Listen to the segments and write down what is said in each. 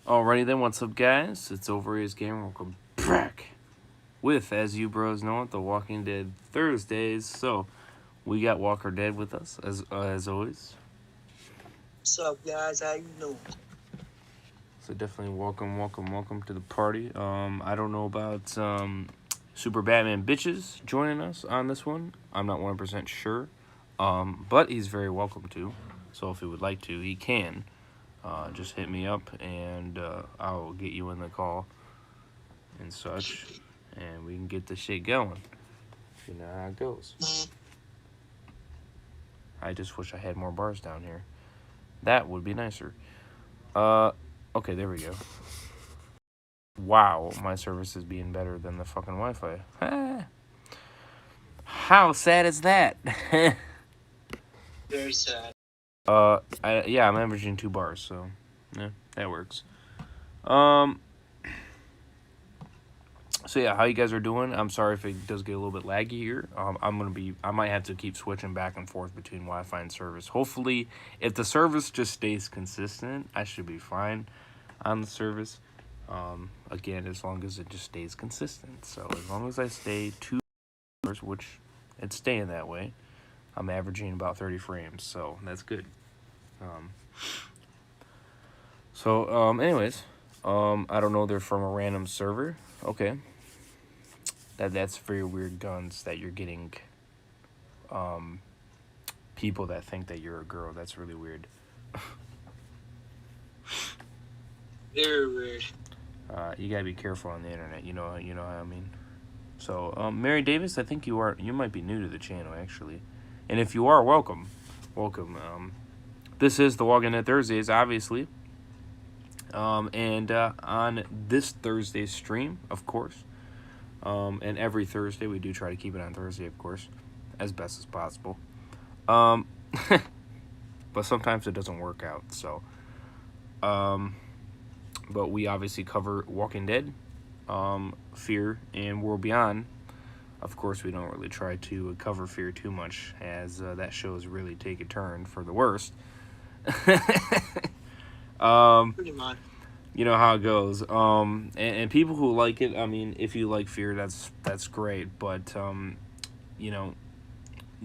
Alrighty then, what's up guys? It's Overrated Gamer. Welcome back with, as you bros know it, the Walking Dead Thursdays. So, we got Walker Dead with us, as always. What's up guys, how you doing? So definitely welcome to the party. I don't know about Super Batman Bitches joining us on this one. I'm not 100% sure. But he's very welcome to. So if he would like to, he can. Just hit me up and I'll get you in the call and such, and we can get the shit going. You know how it goes. I just wish I had more bars down here. That would be nicer. Okay, there we go. Wow, my service is being better than the fucking Wi-Fi. How sad is that? Very sad. I'm averaging 2 bars, so yeah, that works. So yeah, how you guys are doing? I'm sorry if it does get a little bit laggy here. I might have to keep switching back and forth between Wi-Fi and service. Hopefully, if the service just stays consistent, I should be fine on the service. Again, as long as it just stays consistent. So as long as I stay 2 hours, which it's staying that way, I'm averaging about 30 frames, so that's good. Anyways, I don't know, they're from a random server. Okay. That's very weird guns that you're getting people that think that you're a girl. That's really weird. Very weird. You gotta be careful on the internet, you know how I mean. So, Mary Davis, I think you might be new to the channel actually. And if you are, welcome. This is the Walking Dead Thursdays, obviously. And on this Thursday's stream, of course, and every Thursday, we do try to keep it on Thursday, of course, as best as possible. But sometimes it doesn't work out, so. But we obviously cover Walking Dead, Fear, and World Beyond. Of course, we don't really try to cover Fear too much, as that shows really take a turn for the worst. Pretty much. You know how it goes. And people who like it, I mean, if you like Fear, that's great. But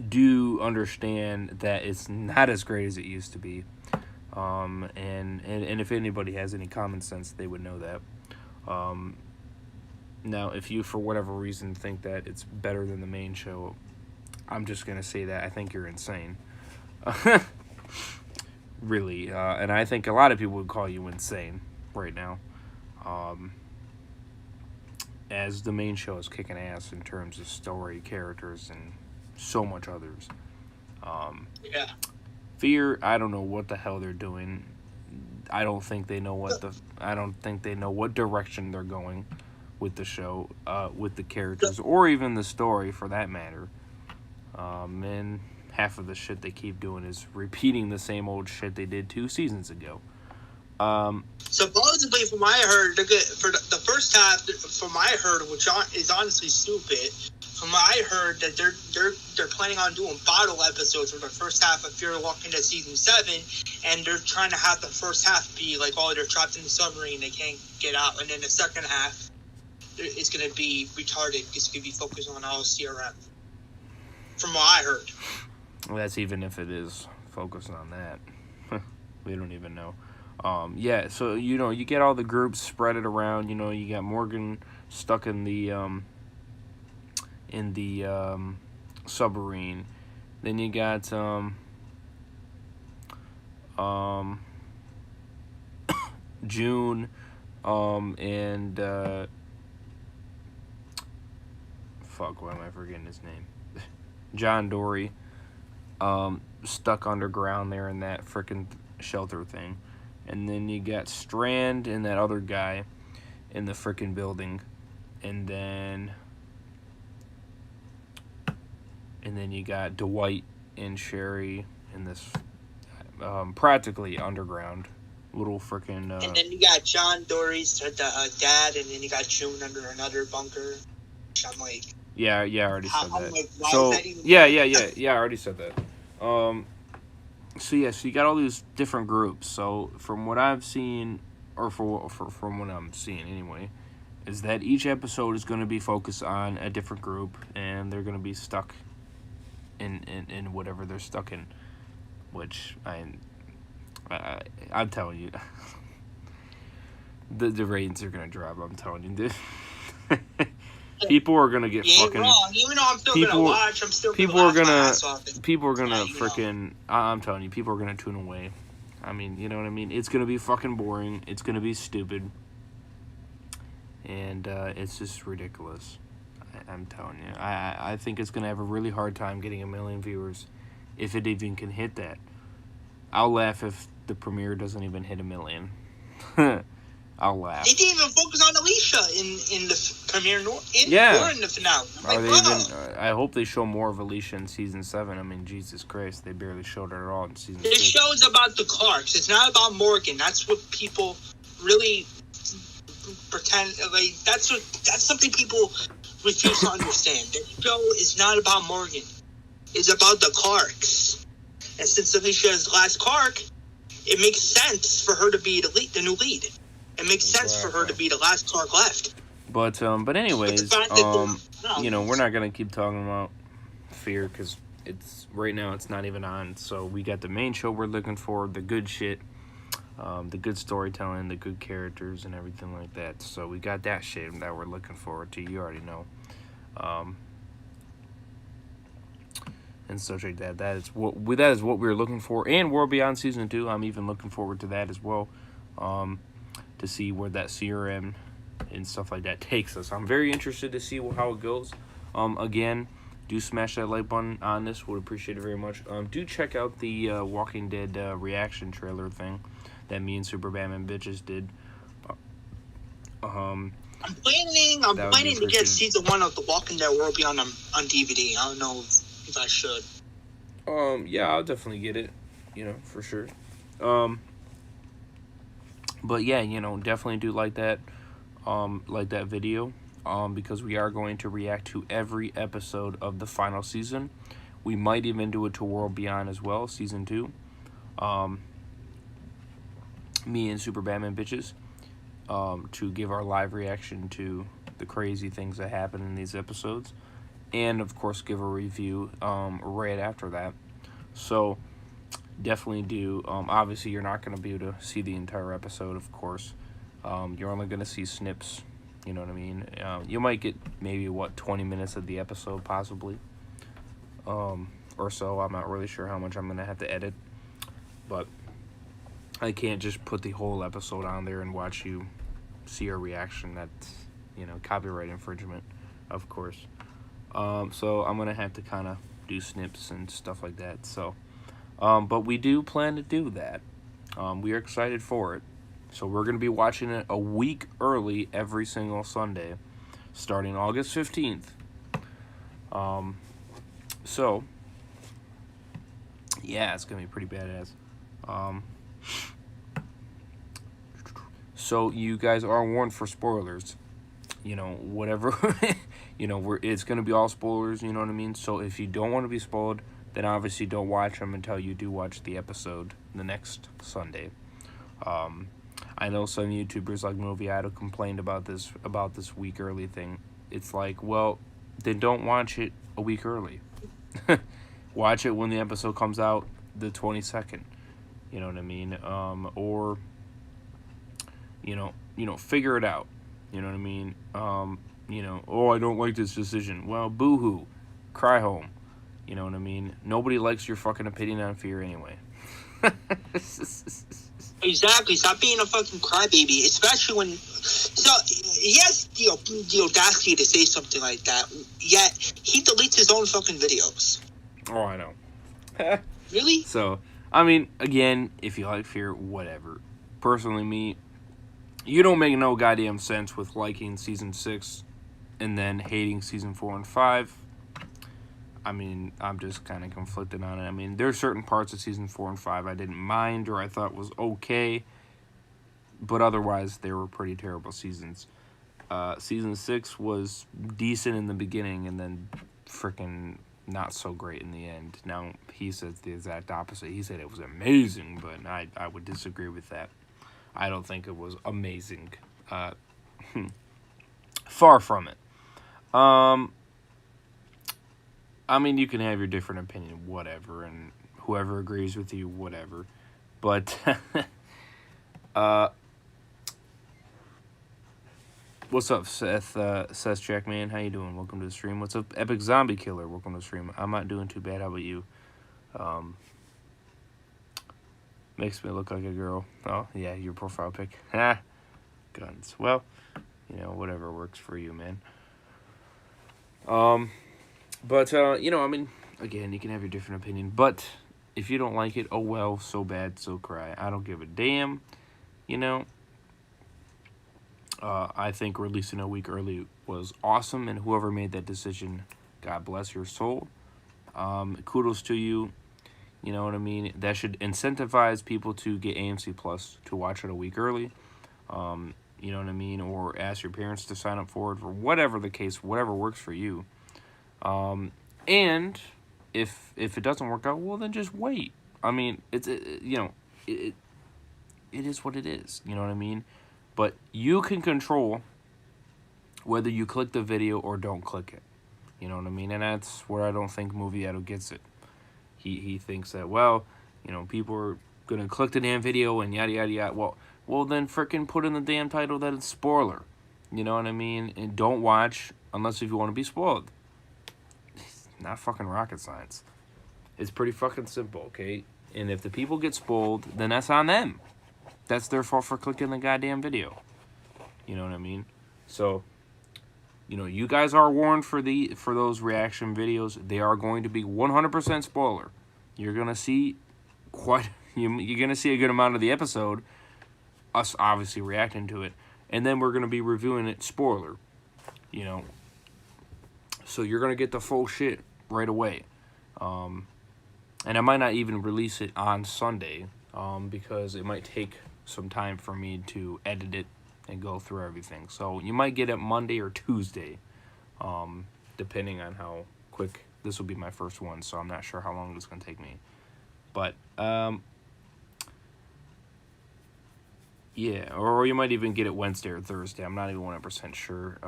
do understand that it's not as great as it used to be. And if anybody has any common sense, they would know that. Now, if you, for whatever reason, think that it's better than the main show, I'm just going to say that I think you're insane. Really. And I think a lot of people would call you insane right now. As the main show is kicking ass in terms of story, characters, and so much others. Yeah. Fear, I don't know what the hell they're doing. I don't think they know what direction they're going with the show, with the characters, or even the story for that matter. And half of the shit they keep doing is repeating the same old shit they did 2 seasons ago. Supposedly, from what I heard, they're good for the first half. From what I heard, which is honestly stupid. From what I heard, that they're planning on doing bottle episodes for the first half of Fear the Walking Dead season 7, and they're trying to have the first half be like, oh, they're trapped in the submarine, they can't get out, and then the second half is going to be retarded. It's going to be focused on all CRM. From what I heard. Well, that's even if it is focused on that. We don't even know. So you get all the groups spread it around. You got Morgan stuck in the submarine. Then you got June and why am I forgetting his name? John Dory stuck underground there in that frickin' shelter thing. And then you got Strand and that other guy in the frickin' building. And then you got Dwight and Sherry in this practically underground little frickin'... and then you got John Dory's dad, and then you got June under another bunker. I'm like... Yeah, I already said that. Like, why so, is that even... Yeah, I already said that. So you got all these different groups. So from what I've seen or from what I'm seeing anyway, is that each episode is going to be focused on a different group, and they're going to be stuck in whatever they're stuck in, which I'm telling you, the ratings are going to drop. I'm telling you, people are going to get fucking wrong. Even though I'm still gonna watch, I'm still people gonna are watch my gonna ass off. people are gonna freaking. I'm telling you, people are gonna tune away. I mean, you know what I mean? It's gonna be fucking boring. It's gonna be stupid, and it's just ridiculous. I'm telling you, I think it's gonna have a really hard time getting 1 million viewers, if it even can hit that. I'll laugh if the premiere doesn't even hit 1 million. I'll laugh. They didn't even focus on Alicia in the premiere or in the finale. I hope they show more of Alicia in season 7. I mean, Jesus Christ, they barely showed her at all in season 6. This show's about the Clarks. It's not about Morgan. That's what people really pretend. Like that's something people refuse to understand. The show is not about Morgan. It's about the Clarks. And since Alicia is the last Clark, it makes sense for her to be the new lead. It makes sense for her to be the last Clark left. But anyways, you know, we're not gonna keep talking about Fear because it's right now it's not even on. So we got the main show we're looking for, the good shit, the good storytelling, the good characters, and everything like that. So we got that shit that we're looking forward to. You already know, and such like that. That is what we're looking for. And World Beyond season 2. I'm even looking forward to that as well. To see where that CRM and stuff like that takes us. I'm very interested to see how it goes. Again, do smash that like button on this. Would appreciate it very much. Do check out the Walking Dead reaction trailer thing that me and Super Batman Bitches did. I'm planning to get season 1 of The Walking Dead World Beyond on DVD. I don't know if I should. Yeah, I'll definitely get it. You know, for sure. But yeah, you know, definitely do like that video, because we are going to react to every episode of the final season. We might even do it to World Beyond as well, season 2. Me and Super Batman Bitches, to give our live reaction to the crazy things that happen in these episodes, and of course give a review right after that. So definitely do. Obviously, you're not going to be able to see the entire episode, of course. You're only going to see snips, you know what I mean? You might get maybe, 20 minutes of the episode, possibly, or so. I'm not really sure how much I'm going to have to edit, but I can't just put the whole episode on there and watch you see a reaction. That's, you know, copyright infringement, of course. So I'm going to have to kind of do snips and stuff like that, so... but we do plan to do that. We are excited for it. So we're going to be watching it a week early every single Sunday, starting August 15th. So, yeah, it's going to be pretty badass. So you guys are warned for spoilers. You know, whatever. You know, it's going to be all spoilers, you know what I mean? So if you don't want to be spoiled, then obviously don't watch them until you do watch the episode the next Sunday. I know some YouTubers like Movie Idol complained about this week early thing. It's like, well, then don't watch it a week early. Watch it when the episode comes out the 22nd. You know what I mean? Or you know, figure it out. You know what I mean? You know, oh, I don't like this decision. Well, boo-hoo. Cry home. You know what I mean? Nobody likes your fucking opinion on Fear anyway. Exactly. Stop being a fucking crybaby, especially when... So, he has the audacity to say something like that, yet he deletes his own fucking videos. Oh, I know. Really? So, I mean, again, if you like Fear, whatever. Personally, me, you don't make no goddamn sense with liking Season 6 and then hating Season 4 and 5. I mean, I'm just kind of conflicted on it. I mean, there's certain parts of Season 4 and 5 I didn't mind or I thought was okay, but otherwise, they were pretty terrible seasons. Season 6 was decent in the beginning and then freaking not so great in the end. Now, he says the exact opposite. He said it was amazing, but I would disagree with that. I don't think it was amazing. Far from it. I mean, you can have your different opinion, whatever, and whoever agrees with you, whatever. But, what's up, Seth Jackman? How you doing? Welcome to the stream. What's up, Epic Zombie Killer? Welcome to the stream. I'm not doing too bad. How about you? Makes me look like a girl. Oh, yeah, your profile pic. Ha! Guns. Well, you know, whatever works for you, man. But, you know, I mean, again, you can have your different opinion. But if you don't like it, oh well, so bad, so cry. I don't give a damn, you know. I think releasing a week early was awesome, and whoever made that decision, God bless your soul. Kudos to you. You know what I mean? That should incentivize people to get AMC Plus to watch it a week early. You know what I mean? Or ask your parents to sign up for it, or whatever the case, whatever works for you. And if it doesn't work out, well, then just wait. I mean, you know, it is what it is. You know what I mean? But you can control whether you click the video or don't click it. You know what I mean? And that's where I don't think Movie Idol gets it. He thinks that, well, you know, people are going to click the damn video and yada, yada, yada. Well, then frickin' put in the damn title that it's spoiler. You know what I mean? And don't watch unless if you want to be spoiled. It's not fucking rocket science. It's pretty fucking simple, okay? And if the people get spoiled, then that's on them. That's their fault for clicking the goddamn video. You know what I mean? So, you know, you guys are warned for those reaction videos. They are going to be 100% spoiler. You're gonna see you're gonna see a good amount of the episode, us obviously reacting to it, and then we're gonna be reviewing it spoiler. You know, so you're gonna get the full shit right away. And I might not even release it on Sunday, because it might take some time for me to edit it and go through everything. So you might get it Monday or Tuesday, depending on how quick. This will be my first one, so I'm not sure how long it's going to take me. But, yeah, or you might even get it Wednesday or Thursday. I'm not even 100% sure.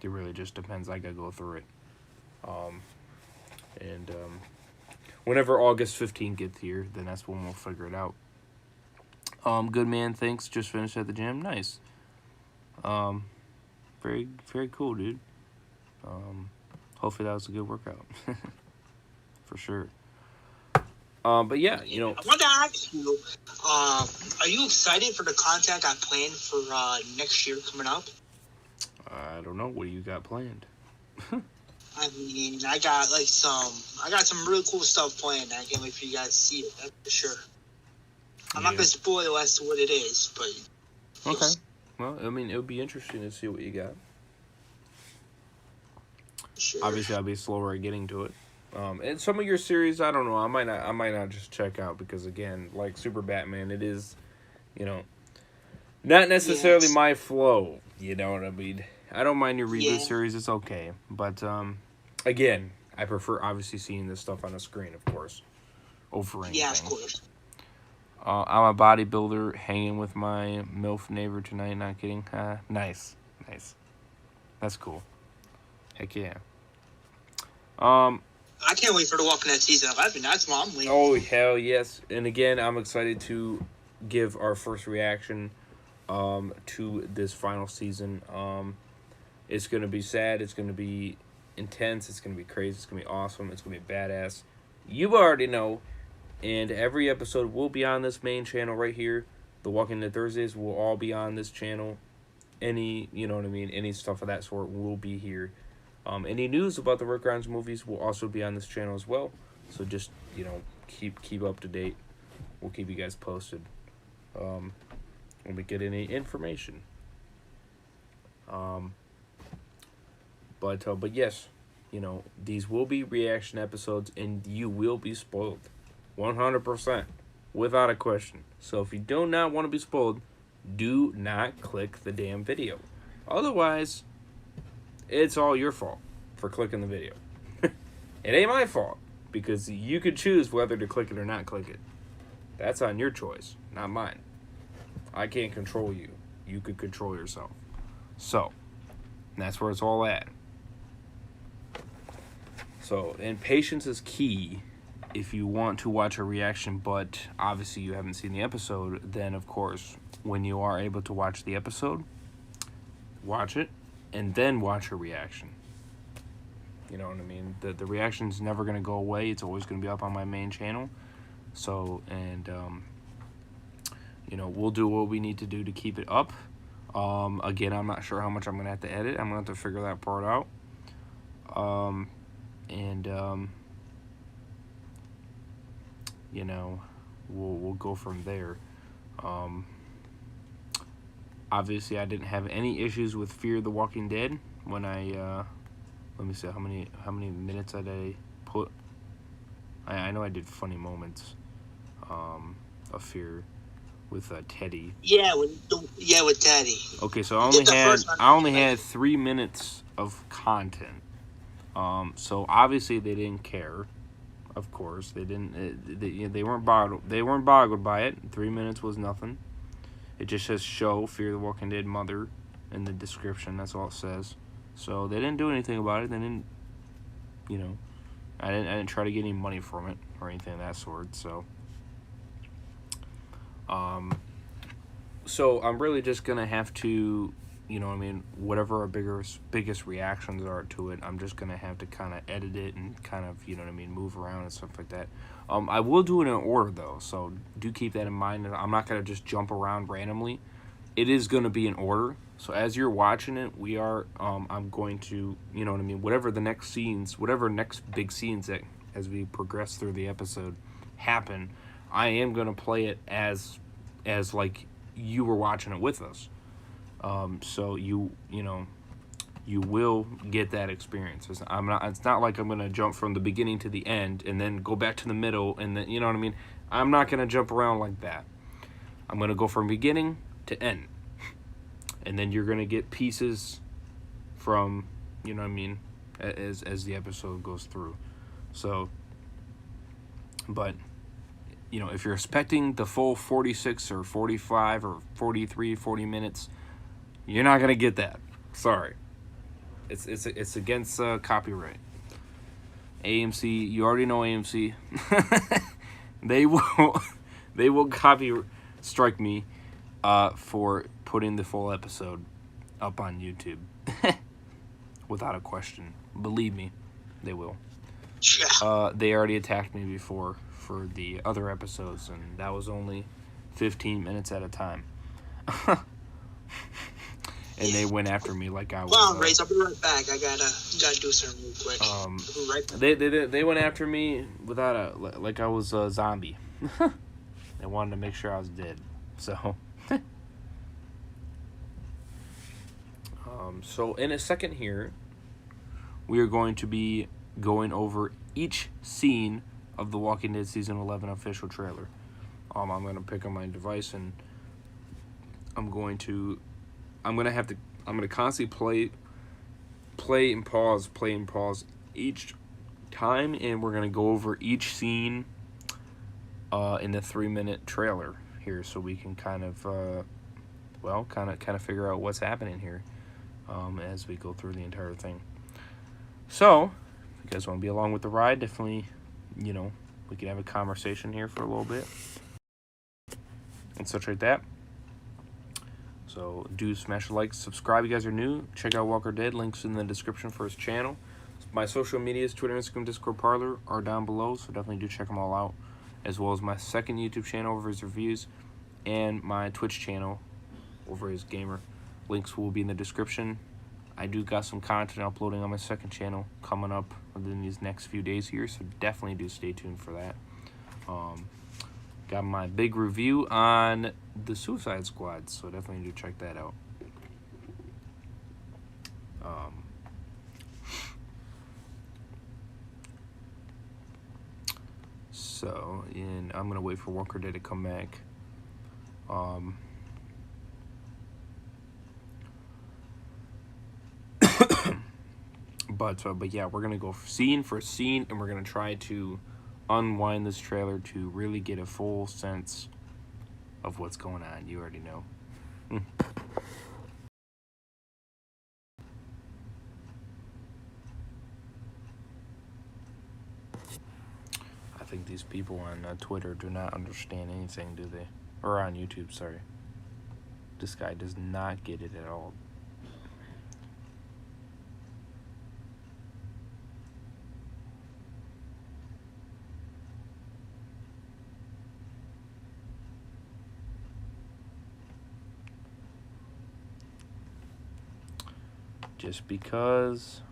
It really just depends. I got to go through it. Whenever August 15th gets here, then that's when we'll figure it out. Good man, thanks. Just finished at the gym. Nice. Very, very cool, dude. Hopefully that was a good workout. For sure. But yeah, you know. I wanted to ask you, are you excited for the content I planned for next year coming up? I don't know. What do you got planned? I mean, I got some really cool stuff planned. I can't wait for you guys to see it. That's for sure. I'm not gonna spoil as to what it is, but okay. Well, I mean, it would be interesting to see what you got. Sure. Obviously, I'll be slower at getting to it. And some of your series, I don't know. I might not just check out because, again, like Super Batman, it is, you know, not necessarily my flow. You know what I mean? I don't mind your reboot series; it's okay. But again, I prefer obviously seeing this stuff on the screen, of course, over anything. Yeah, of course. I'm a bodybuilder hanging with my MILF neighbor tonight. Not kidding. Nice. That's cool. Heck yeah. I can't wait for The Walking Dead season 11. That's what I'm waiting. Oh hell yes! And again, I'm excited to give our first reaction to this final season. It's gonna be sad. It's gonna be intense. It's gonna be crazy. It's gonna be awesome. It's gonna be badass. You already know. And every episode will be on this main channel right here. The Walking Dead Thursdays will all be on this channel. Any, you know what I mean, any stuff of that sort will be here. Any news about the Rick Grimes movies will also be on this channel as well. So just, you know, keep up to date. We'll keep you guys posted when we get any information. But yes, you know, these will be reaction episodes and you will be spoiled. 100%, without a question. So if you do not want to be spoiled, do not click the damn video. Otherwise, it's all your fault for clicking the video. It ain't my fault, because you could choose whether to click it or not click it. That's on your choice, not mine. I can't control you. You could control yourself. So, that's where it's all at. So, and patience is key if you want to watch a reaction, but obviously you haven't seen the episode. Then, of course, when you are able to watch the episode, watch it, and then watch a reaction. You know what I mean? The reaction's never going to go away. It's always going to be up on my main channel. So, and, we'll do what we need to do to keep it up. Again, I'm not sure how much I'm going to have to edit. I'm going to have to figure that part out. We'll go from there. Obviously, I didn't have any issues with Fear the Walking Dead when I, let me see, how many minutes did I put? I know I did funny moments, of Fear with Teddy. Yeah, with Teddy. Okay, so I only had 3 minutes of content. So obviously they didn't care. Of course, they didn't. They weren't boggled. They weren't boggled by it. 3 minutes was nothing. It just says "show Fear the Walking Dead mother" in the description. That's all it says. So they didn't do anything about it. They didn't. I didn't try to get any money from it or anything of that sort. So. So I'm really just gonna have to, whatever our biggest reactions are to it, I'm just gonna have to kind of edit it and kind of, move around and stuff like that. I will do it in order though, so do keep that in mind. I'm not gonna just jump around randomly. It is gonna be in order. So as you're watching it, I'm going to, whatever next big scenes that as we progress through the episode happen, I am gonna play it as like you were watching it with us. So you will get that experience. It's not like I'm gonna jump from the beginning to the end and then go back to the middle and then, you know what I mean? I'm not gonna jump around like that. I'm gonna go from beginning to end. And then you're gonna get pieces from, as the episode goes through. So, but if you're expecting the full 46 or 45 or 43, 40 minutes, you're not going to get that. Sorry. It's against copyright. AMC, you already know AMC. They will copy strike me for putting the full episode up on YouTube. Without a question. Believe me, they will. They already attacked me before for the other episodes, and that was only 15 minutes at a time. And they went after me like I was. Well, Race, I'll be right back. I gotta do something real quick. Right back. They went after me without like I was a zombie. They wanted to make sure I was dead. So. So in a second here, we are going to be going over each scene of The Walking Dead Season 11 official trailer. I'm going to pick up my device and I'm going to constantly play and pause each time, and we're going to go over each scene in the 3-minute trailer here, so we can kind of figure out what's happening here as we go through the entire thing. So, if you guys want to be along with the ride, definitely, we can have a conversation here for a little bit and such like that. So do smash a like, subscribe if you guys are new. Check out Walker Dead, links in the description for his channel. My social medias, Twitter, Instagram, Discord, Parler are down below, so definitely do check them all out. As well as my second YouTube channel over his reviews and my Twitch channel over his gamer. Links will be in the description. I do got some content uploading on my second channel coming up within these next few days here, so definitely do stay tuned for that. Got my big review on the Suicide Squad, so definitely do check that out. And I'm gonna wait for Walker Dead to come back. But yeah, we're gonna go scene for scene, and we're gonna try to unwind this trailer to really get a full sense of what's going on. You already know. I think these people on Twitter do not understand anything, do they? Or on YouTube, sorry. This guy does not get it at all. Just because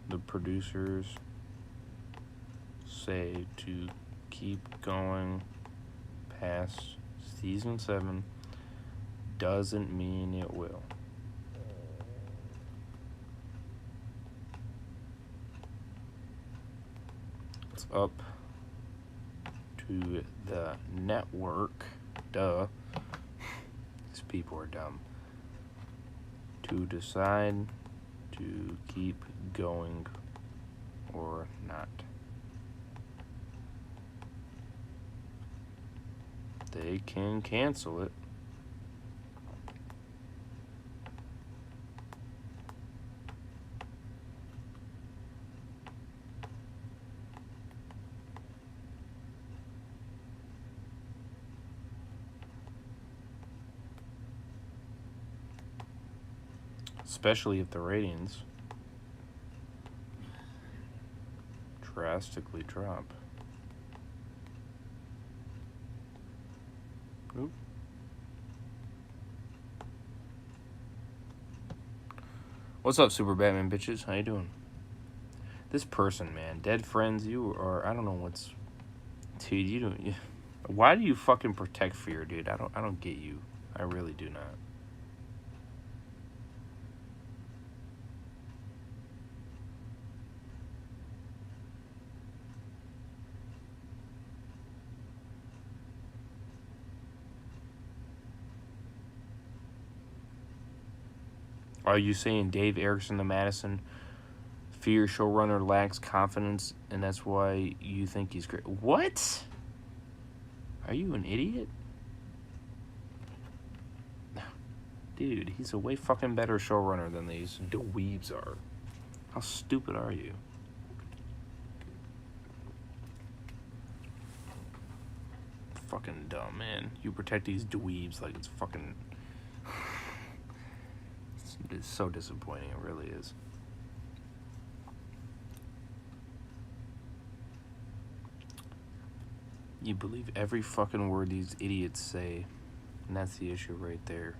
the producers say to keep going past season 7 doesn't mean it will. It's up to the network, duh, these people are dumb, to decide to keep going or not. They can cancel it. Especially if the ratings drastically drop. Oop. What's up, Super Batman bitches? How you doing? This person, man, dead friends, you are, I don't know what's, dude, you don't, why do you fucking protect fear, dude? I don't get you. I really do not. Are you saying Dave Erickson, the Madison Fear showrunner, lacks confidence, and that's why you think he's great? What? Are you an idiot? Dude, he's a way fucking better showrunner than these dweebs are. How stupid are you? Fucking dumb, man. You protect these dweebs like it's fucking... It's so disappointing, it really is. You believe every fucking word these idiots say, and that's the issue right there.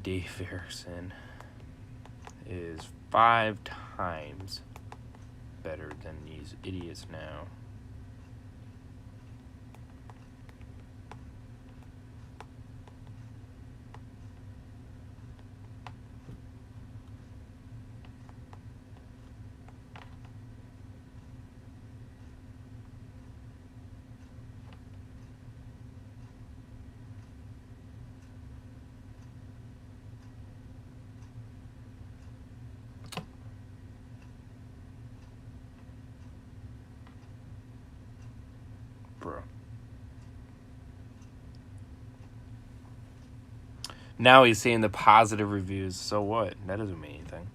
Dave Erickson is 5 times better than these idiots now. Bro. Now he's seeing the positive reviews. So what? That doesn't mean anything.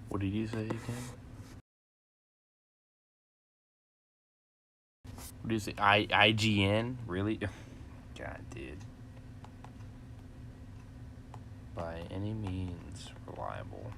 What did you say again? What do you say? IGN? Really? God, dude. By any means reliable.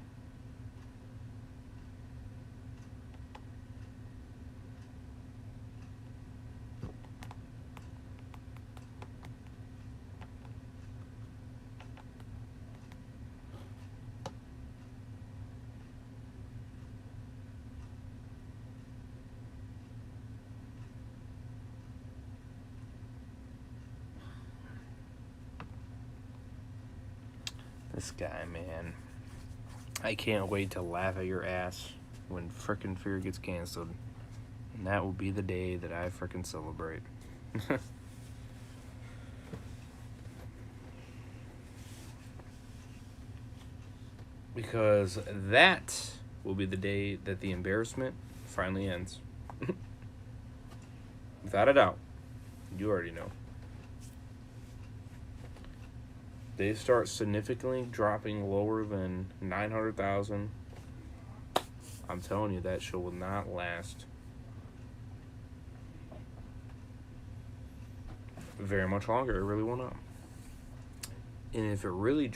This guy, man. I can't wait to laugh at your ass when frickin' Fear gets canceled. And that will be the day that I frickin' celebrate. Because that will be the day that the embarrassment finally ends. Without a doubt. You already know. They start significantly dropping lower than 900,000. I'm telling you, that show will not last very much longer. It really will not. And if it really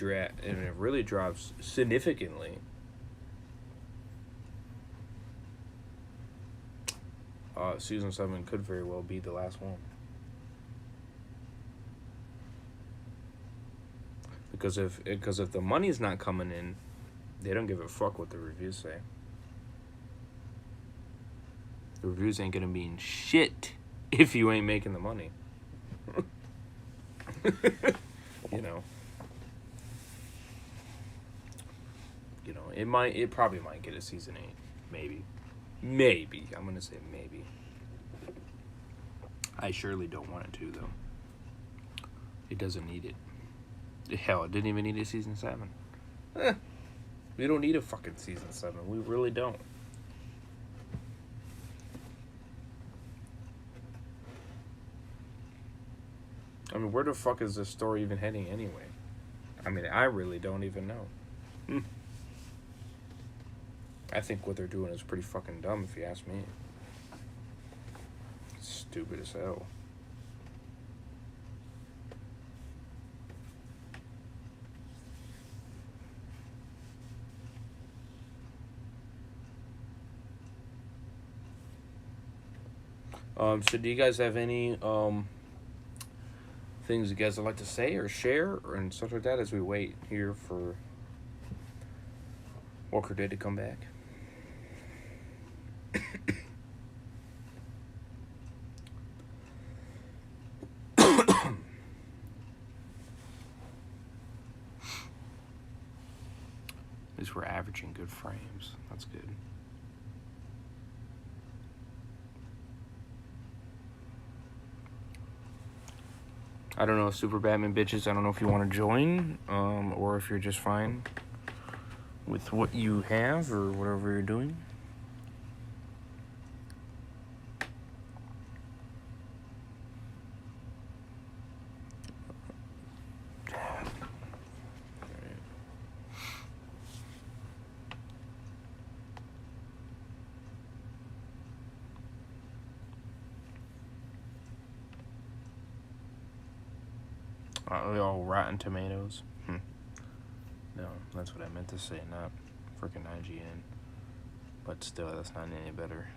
drops significantly, season 7 could very well be the last one. Because if the money's not coming in, they don't give a fuck what the reviews say. The reviews ain't gonna mean shit if you ain't making the money. You know. It probably might get a season 8. Maybe. I'm gonna say maybe. I surely don't want it to, though. It doesn't need it. Hell, it didn't even need a season 7. We don't need a fucking season 7. We really don't. I mean, where the fuck is this story even heading anyway? I mean, I really don't even know. I think what they're doing is pretty fucking dumb, if you ask me. It's stupid as hell. So do you guys have any things you guys would like to say or share and stuff like that as we wait here for Walker Dead to come back? At least we're averaging good frames. That's good. I don't know, Super Batman bitches. I don't know if you want to join, or if you're just fine with what you have or whatever you're doing. Oh, Rotten Tomatoes. No, that's what I meant to say, not freaking IGN. But still, that's not any better.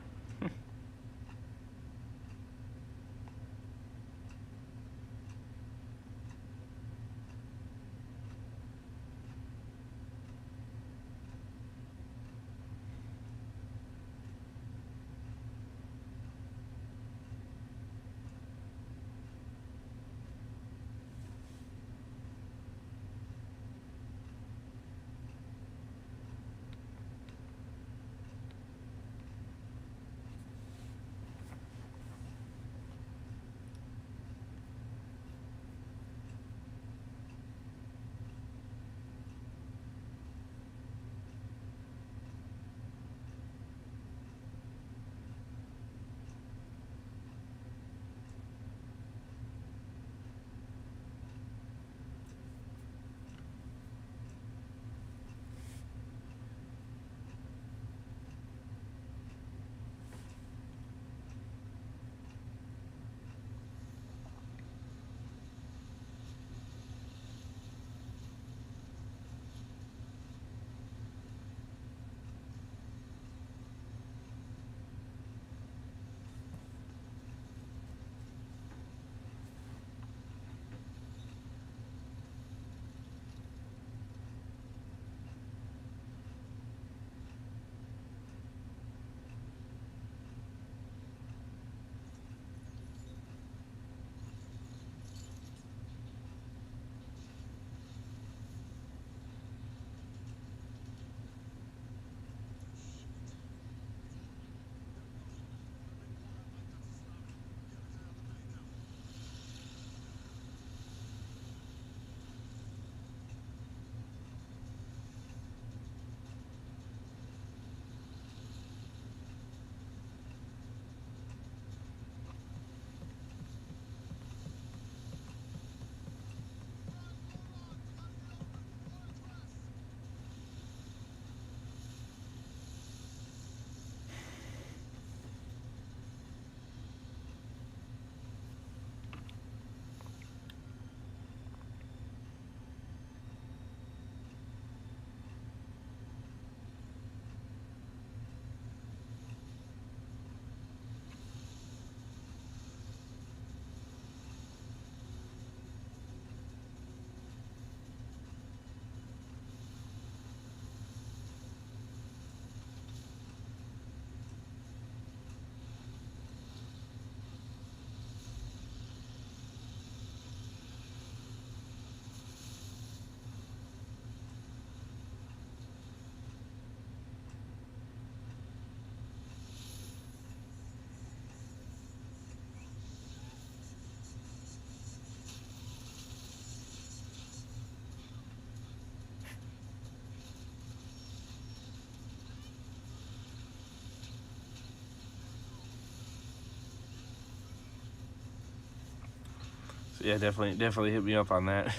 Yeah, definitely hit me up on that.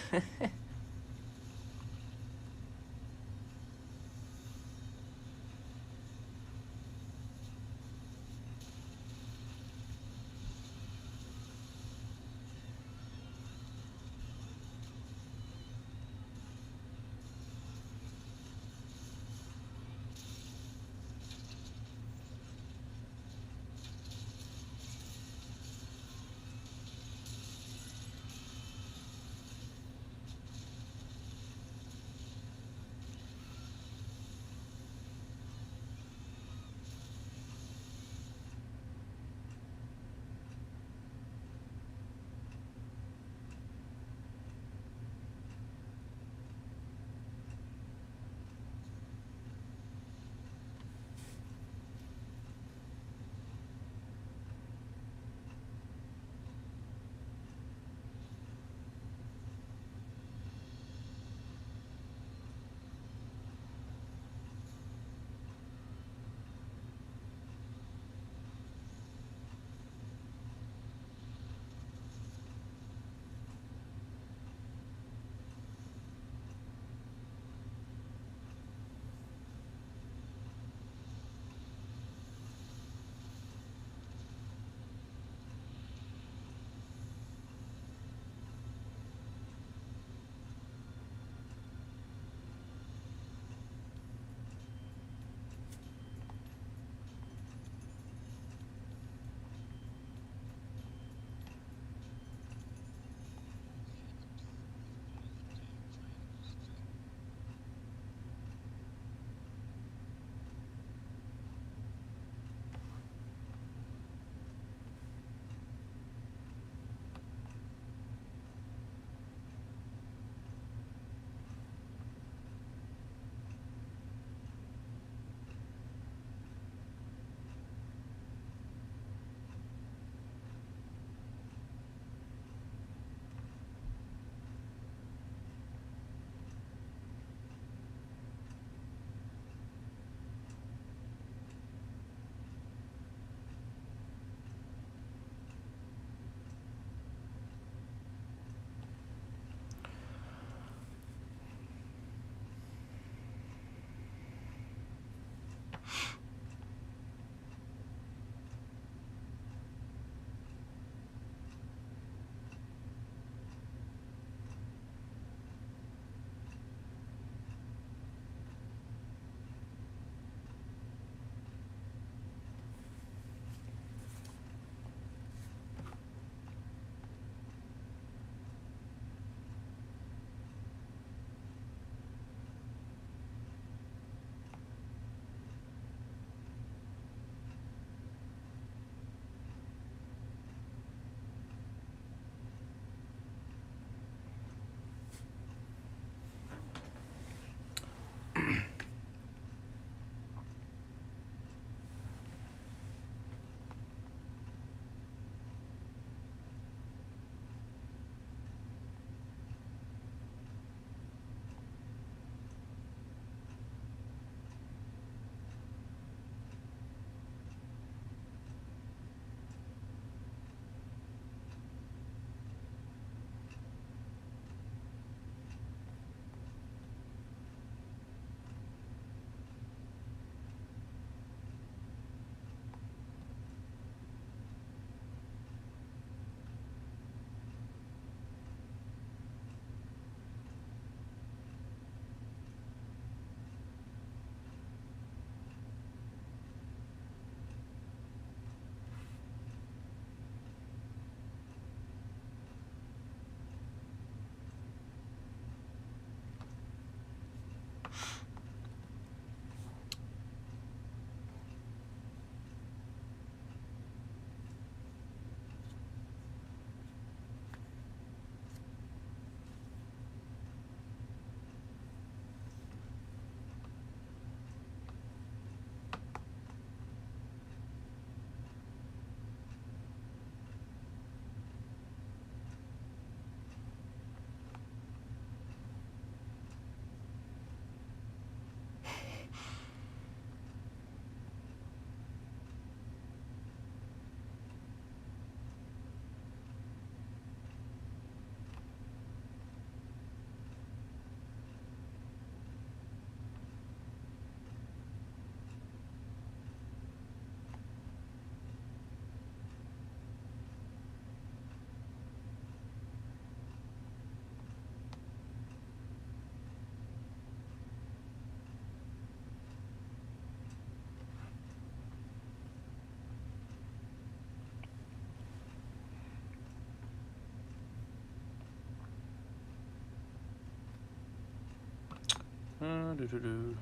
Do-do-do.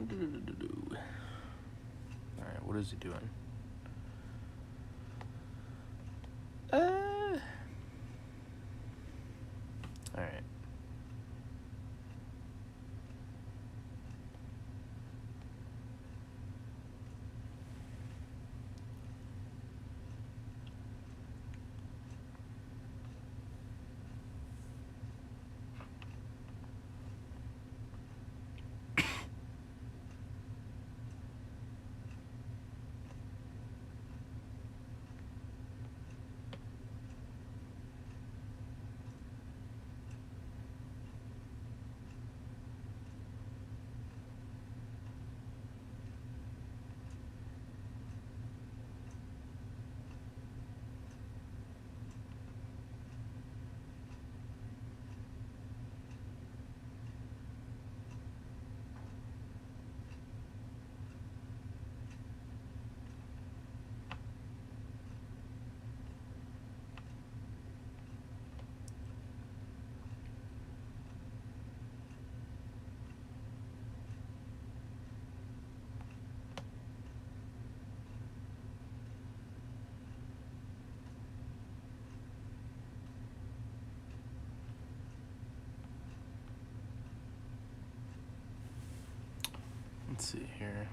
Do-do-do-do-do. All right, what is he doing? All right. Let's see here.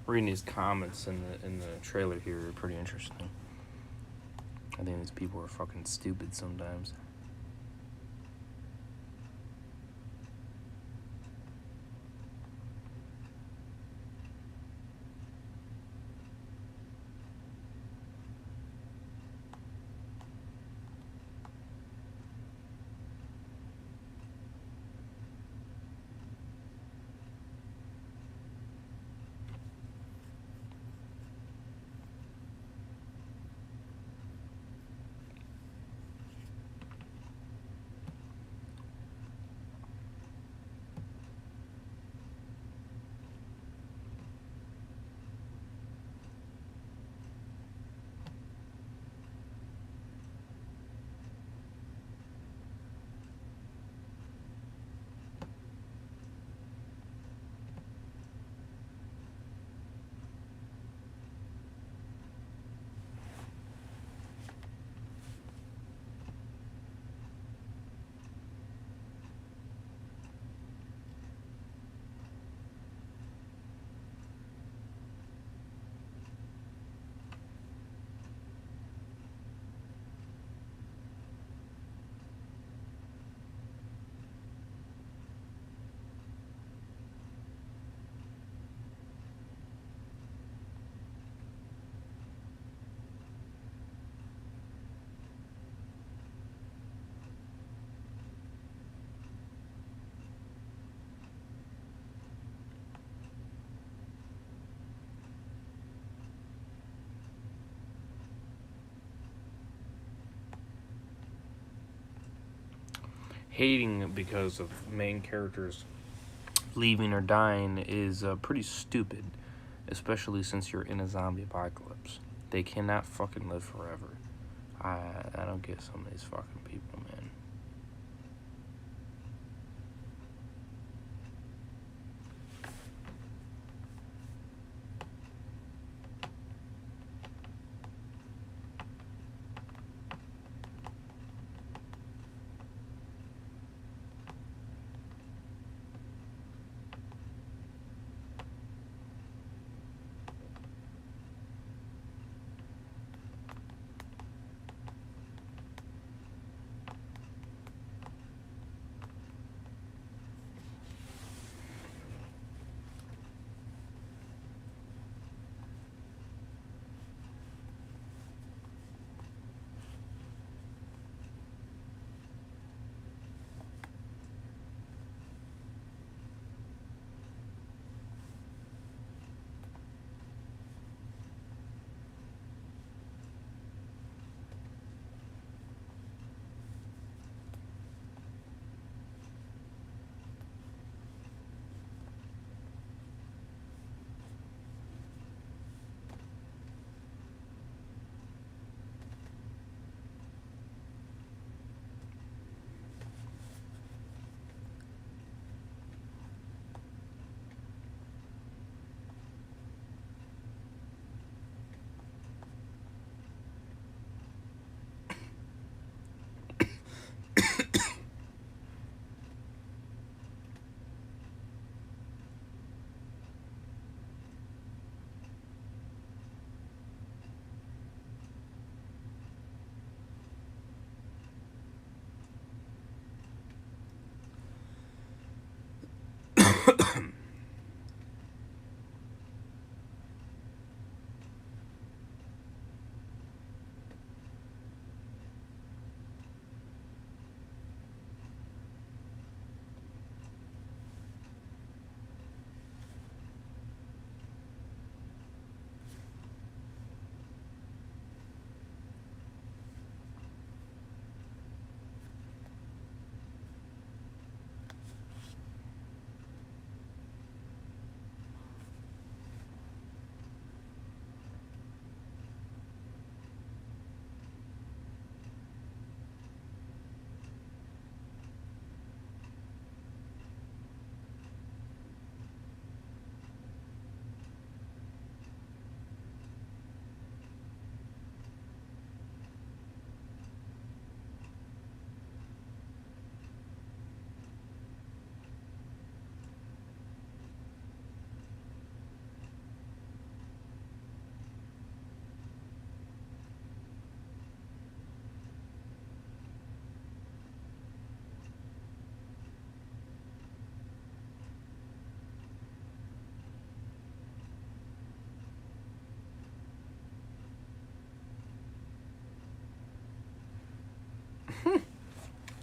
Reading these comments in the trailer here are pretty interesting. I think these people are fucking stupid sometimes. hating because of main characters leaving or dying is pretty stupid, especially since you're in a zombie apocalypse. They cannot fucking live forever. I don't get some of these fucking people, man.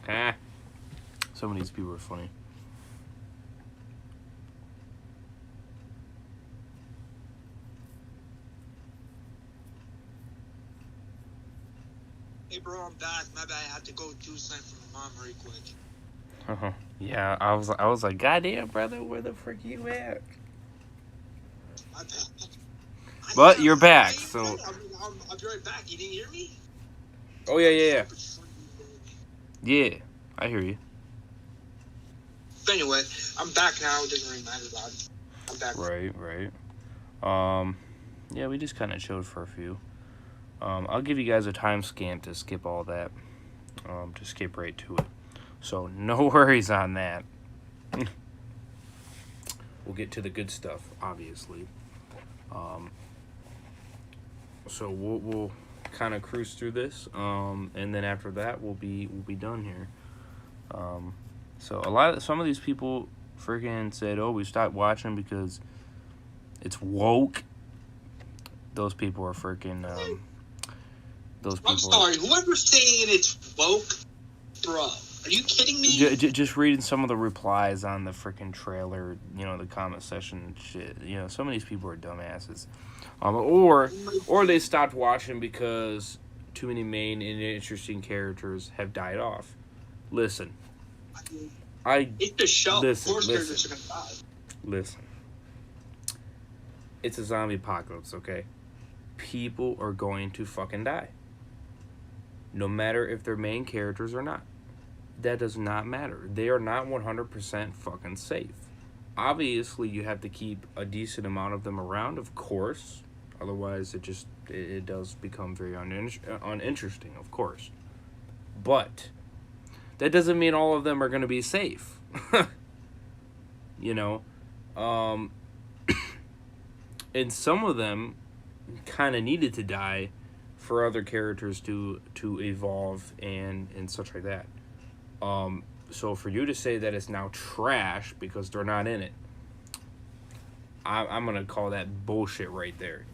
Ah, some of these people are funny. Hey, bro, I'm back. My bad. I have to go do something for my mom real quick. Yeah, I was like, goddamn, brother, where the frick you at? My bad. But you're back, so. I'll be right back. You didn't hear me? Oh yeah. Yeah, I hear you. But anyway, I'm back now. It doesn't really matter about it. I'm back. Right. Yeah, we just kind of chilled for a few. I'll give you guys a timestamp to skip all that. To skip right to it. So no worries on that. We'll get to the good stuff, obviously. So we'll kind of cruise through this, and then after that we'll be done here. So some of these people freaking said, "Oh, we stopped watching because it's woke." Those people are freaking. Those people. I'm sorry. Whoever's saying it's woke, bro. Are you kidding me? Just reading some of the replies on the freaking trailer, the comment section and shit. Some of these people are dumbasses. Or they stopped watching because too many main and interesting characters have died off. Listen, It's a show. Listen, Of course, characters are gonna die. Listen. It's a zombie apocalypse, okay? People are going to fucking die. No matter if they're main characters or not. That does not matter. They are not 100% fucking safe. Obviously, you have to keep a decent amount of them around, of course. Otherwise, it does become very uninteresting, of course. But that doesn't mean all of them are going to be safe. You know? And some of them kind of needed to die for other characters to evolve and such like that. So for you to say that it's now trash because they're not in it, I'm going to call that bullshit right there.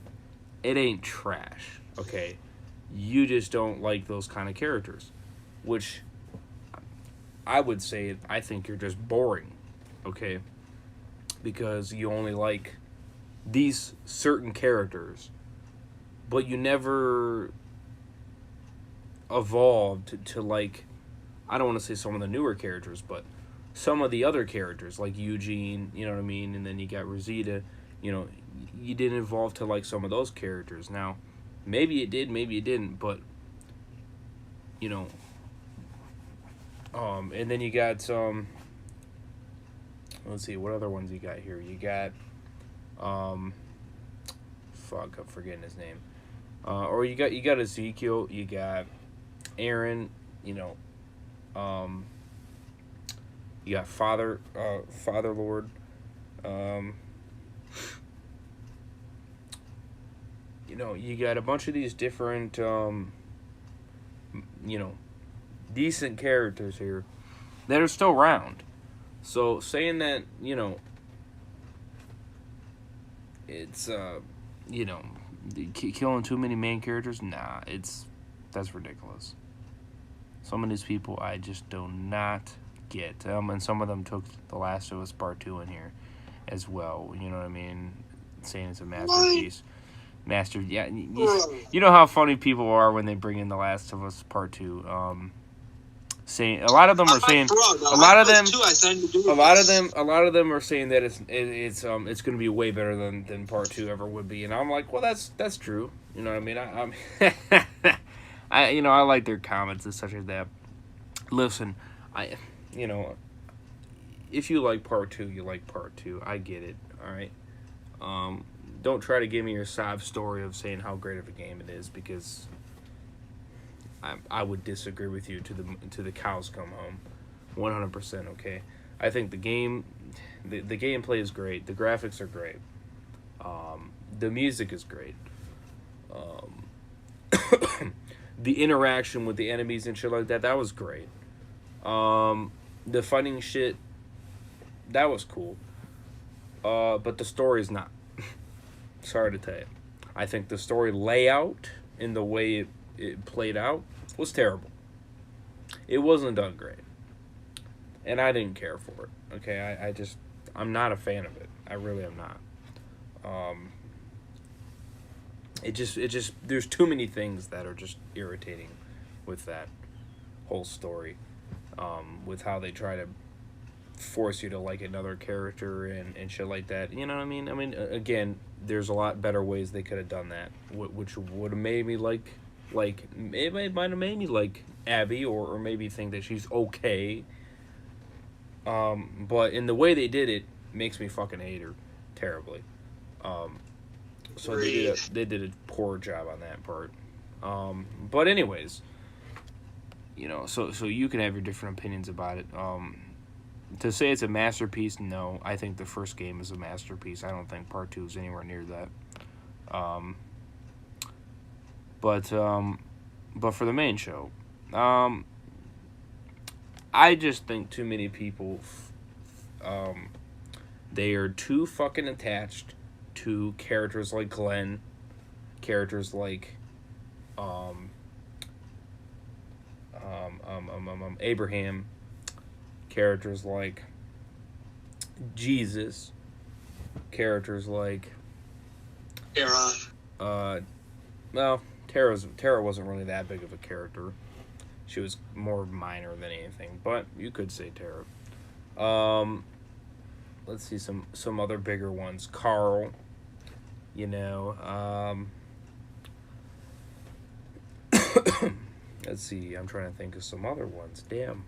It ain't trash, okay? You just don't like those kind of characters, which I would say I think you're just boring, okay? Because you only like these certain characters, but you never evolved to like, I don't want to say some of the newer characters, but some of the other characters, like Eugene, you know what I mean? And then you got Rosita, you know, you didn't evolve to like some of those characters. Now, maybe it did, maybe it didn't, but, you know, and then you got some, let's see, what other ones you got here? You got, fuck, I'm forgetting his name. Or you got Ezekiel, you got Aaron, you know, you got Father Lord, you know, you got a bunch of these different, you know, decent characters here that are still around. So saying that, you know, it's, you know, killing too many main characters, nah, that's ridiculous. Some of these people I just do not get. And some of them took The Last of Us Part 2 in here as well. You know what I mean? Saying it's a masterpiece. Yeah. You know how funny people are when they bring in The Last of Us Part 2. Saying a lot of them are saying a lot of them are saying that it's going to be way better than Part 2 ever would be, and I'm like, well, that's true. You know what I mean? I'm I like their comments and such as that. Listen, you know, if you like Part 2, you like Part 2. I get it. All right. Don't try to give me your sob story of saying how great of a game it is, because I would disagree with you to the cows come home, 100%. Okay, I think the game, the gameplay is great. The graphics are great. The music is great. The interaction with the enemies and shit like that was great. The fighting shit, that was cool. But the story is not. Sorry to tell you. I think the story layout and the way it played out was terrible. It wasn't done great. And I didn't care for it. Okay, I'm not a fan of it. I really am not. It just there's too many things that are just irritating with that whole story. With how they try to force you to like another character and shit like that. You know what I mean? I mean, again, there's a lot better ways they could have done that, which would have made me like it might have made me like Abby, or maybe think that she's okay. But in the way they did it, makes me fucking hate her terribly. So they did a poor job on that part. But anyways, you know, so you can have your different opinions about it. To say it's a masterpiece, no. I think the first game is a masterpiece. I don't think Part 2 is anywhere near that. But for the main show, I just think too many people, they are too fucking attached to characters like Glenn, characters like Abraham, characters like Jesus, characters like Tara. Well, Tara wasn't really that big of a character. She was more minor than anything, but you could say Tara. Let's see some other bigger ones. Carl, you know. Let's see. I'm trying to think of some other ones. Damn.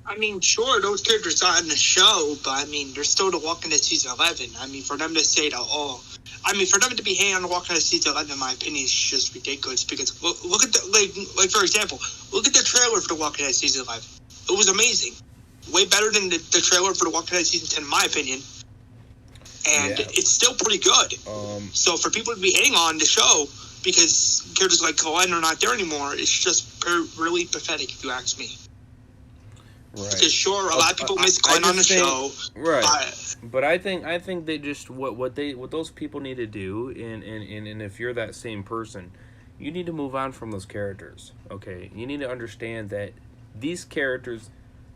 I mean, sure, those characters are in the show, but I mean, they're still The Walking Dead season 11. I mean, for them to say that, for them to be hating on The Walking Dead season 11, in my opinion, is just ridiculous. Because look at like for example, look at the trailer for The Walking Dead season 11. It was amazing, way better than the trailer for The Walking Dead season 10, in my opinion. And it's still pretty good. So for people to be hating on the show because characters like Glenn are not there anymore, it's just really pathetic, if you ask me. Right. Because sure, a lot of people miss Glenn on the show. Right. But I think they just what those people need to do, and if you're that same person, you need to move on from those characters. Okay, you need to understand that these characters,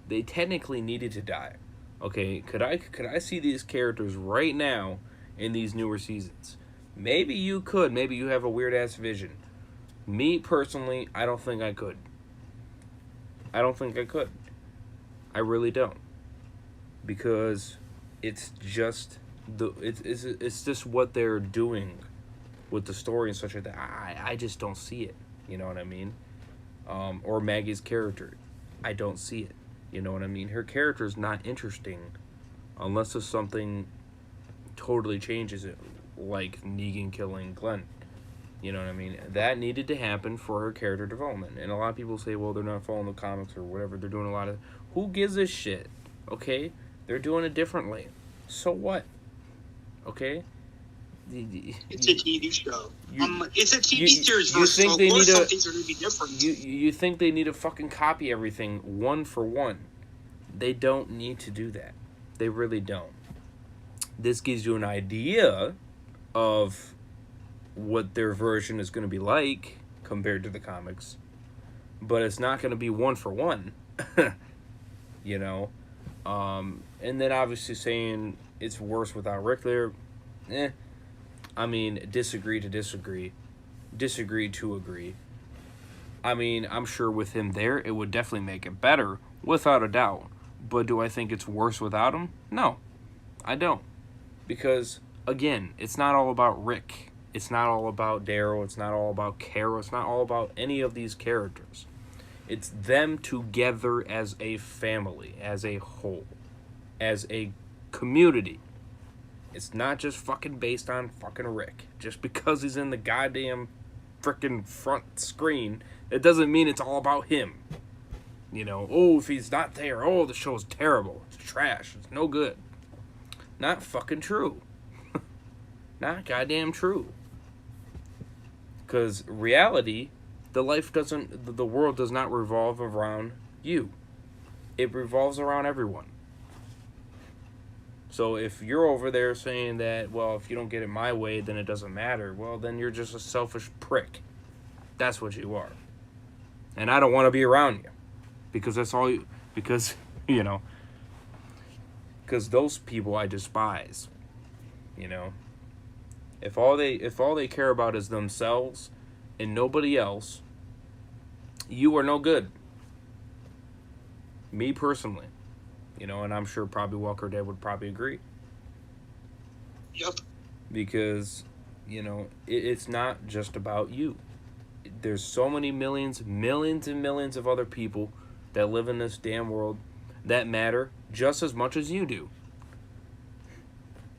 they technically needed to die. Okay, could I see these characters right now in these newer seasons? Maybe you could. Maybe you have a weird ass vision. Me personally, I don't think I could. I really don't, because it's just it's just what they're doing with the story and such like that. I just don't see it. You know what I mean? Or Maggie's character, I don't see it. You know what I mean? Her character is not interesting unless there's something totally changes it, like Negan killing Glenn. You know what I mean? That needed to happen for her character development. And a lot of people say, well, they're not following the comics or whatever. They're doing a lot of... Who gives a shit? Okay? They're doing it differently. So what? Okay? It's a TV show. It's a TV series versus, so of course some things are going to be different. You think they need to fucking copy everything one for one. They don't need to do that. They really don't. This gives you an idea of what their version is going to be like compared to the comics, but it's not going to be one for one. You know, and then obviously saying it's worse without Rick there, I mean, disagree to disagree to agree. I mean, I'm sure with him there, it would definitely make it better, without a doubt. But do I think it's worse without him? No, I don't. Because, again, it's not all about Rick. It's not all about Daryl. It's not all about Carol. It's not all about any of these characters. It's them together as a family, as a whole, as a community. It's not just fucking based on fucking Rick. Just because he's in the goddamn freaking front screen, it doesn't mean it's all about him. You know, oh, if he's not there, oh, the show's terrible. It's trash. It's no good. Not fucking true. Not goddamn true. Because reality, the world does not revolve around you. It revolves around everyone. So if you're over there saying that, well, if you don't get it my way, then it doesn't matter, well, then you're just a selfish prick. That's what you are. And I don't want to be around you. Because that's all you... Because, you know... Because those people I despise. You know? If all they care about is themselves and nobody else, you are no good. Me personally. You know, and I'm sure probably Walker Dead would probably agree. Yep. Because, you know, it's not just about you. There's so many millions and millions of other people that live in this damn world that matter just as much as you do.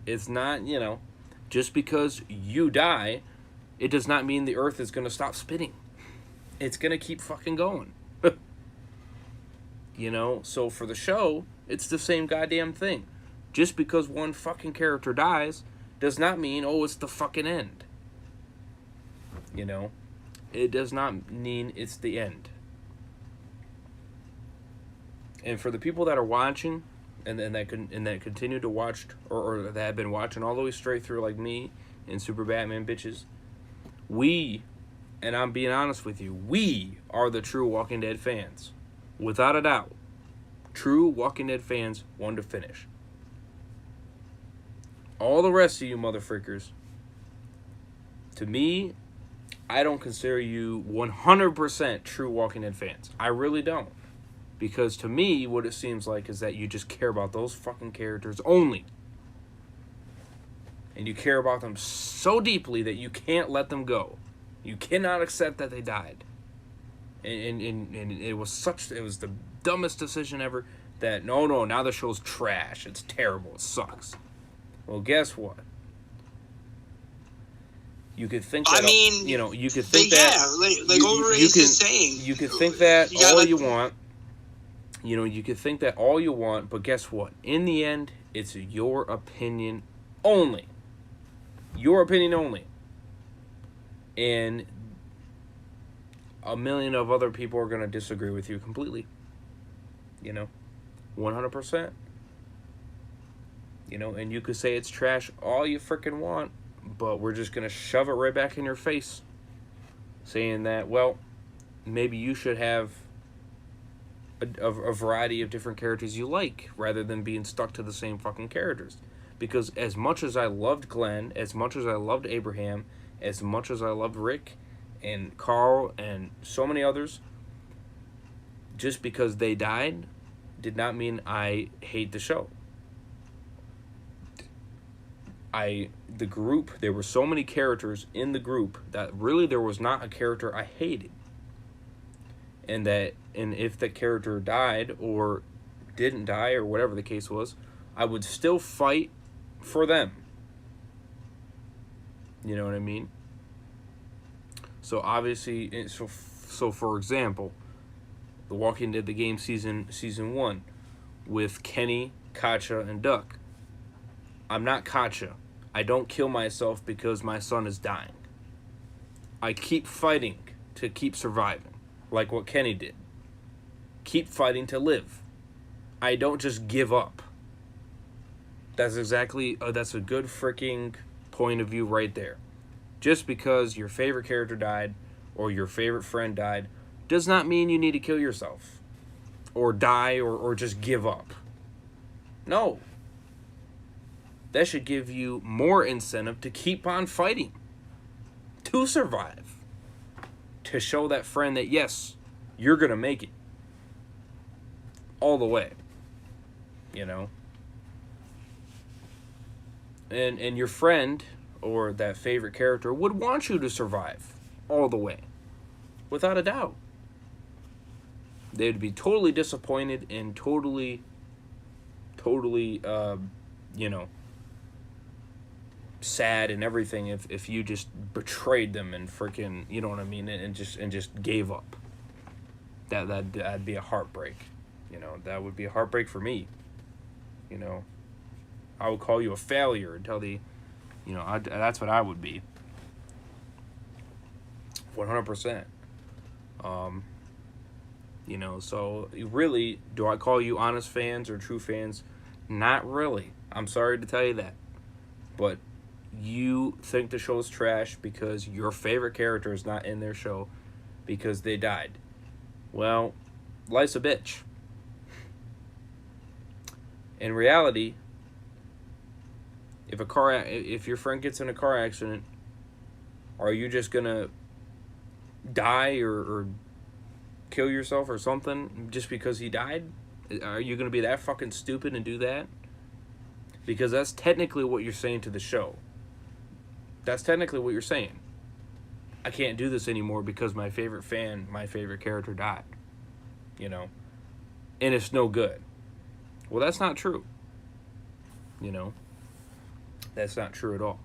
It's not, you know, just because you die, it does not mean the earth is going to stop spinning. It's going to keep fucking going. You know, so for the show, it's the same goddamn thing. Just because one fucking character dies does not mean, oh, it's the fucking end. You know, it does not mean it's the end. And for the people that are watching and that continue to watch or that have been watching all the way straight through, like me and Super Batman bitches, we, and I'm being honest with you, we are the true Walking Dead fans. Without a doubt. True Walking Dead fans, one to finish. All the rest of you motherfuckers, to me, I don't consider you 100% true Walking Dead fans. I really don't. Because to me, what it seems like is that you just care about those fucking characters only. And you care about them so deeply that you can't let them go. You cannot accept that they died. And it was the dumbest decision ever. That no, now the show's trash. It's terrible. It sucks. Well, guess what? You could think that. You could think that. Like Overrated is saying. You could think that all you want. You could think that all you want, but guess what? In the end, it's your opinion only. Your opinion only. And a million of other people are going to disagree with you completely. 100%. And you could say it's trash all you freaking want, but we're just going to shove it right back in your face. Saying that, well, maybe you should have a variety of different characters you like, rather than being stuck to the same fucking characters. Because as much as I loved Glenn, as much as I loved Abraham, as much as I loved Rick and Carl and so many others, just because they died did not mean I hate the show. The group, there were so many characters in the group that really there was not a character I hated. And if the character died or didn't die or whatever the case was, I would still fight for them. You know what I mean? So obviously, so for example, The Walking Dead, the game season 1, with Kenny, Katja, and Duck. I'm not Katja. I don't kill myself because my son is dying. I keep fighting to keep surviving. Like what Kenny did. Keep fighting to live. I don't just give up. That's that's a good freaking point of view right there. Just because your favorite character died or your favorite friend died does not mean you need to kill yourself. Or die or just give up. No. That should give you more incentive to keep on fighting. To survive. To show that friend that, yes, you're going to make it. All the way. And your friend, or that favorite character, would want you to survive. All the way. Without a doubt. They'd be totally disappointed and totally, sad and everything if you just betrayed them and freaking, you know what I mean, and just gave up. That'd be a heartbreak. That would be a heartbreak for me. I would call you a failure until that's what I would be. 100%. So really, do I call you honest fans or true fans? Not really. I'm sorry to tell you that. But you think the show's trash because your favorite character is not in their show because they died. Well, life's a bitch. In reality, if your friend gets in a car accident, are you just gonna die or kill yourself or something just because he died? Are you gonna be that fucking stupid and do that? Because that's technically what you're saying to the show. That's technically what you're saying. I can't do this anymore because my favorite character died. And it's no good. Well, that's not true. That's not true at all.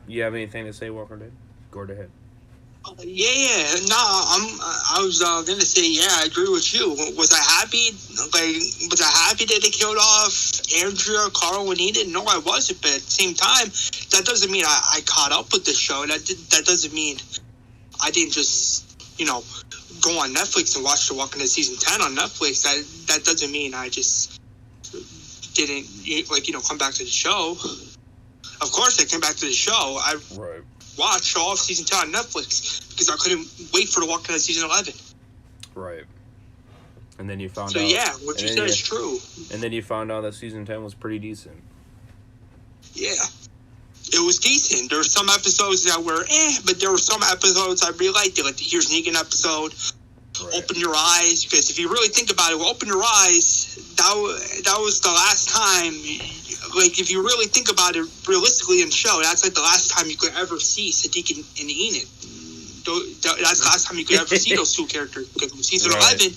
You have anything to say, Walker Dead? Go ahead. Yeah. No, I was gonna say, yeah, I agree with you. Was I happy? Was I happy that they killed off Andrea, Carl, and Eden? No, I wasn't. But at the same time, that doesn't mean I caught up with the show. That doesn't mean I didn't just go on Netflix and watch The Walking Dead season 10 on Netflix. That doesn't mean I just didn't come back to the show. Of course, I came back to the show. Right. Watched all of season 10 on Netflix because I couldn't wait for The Walking Dead season 11. Right. And then you found out. So yeah, what you said is true. And then you found out that season 10 was pretty decent. Yeah. It was decent. There were some episodes that were but there were some episodes I really liked. Like the Here's Negan episode, right. Open Your Eyes, because if you really think about it, Open Your Eyes, that was the last time, like if you really think about it realistically in the show, that's like the last time you could ever see Sadiq and Enid. That's the last time you could ever see those two characters, because season 11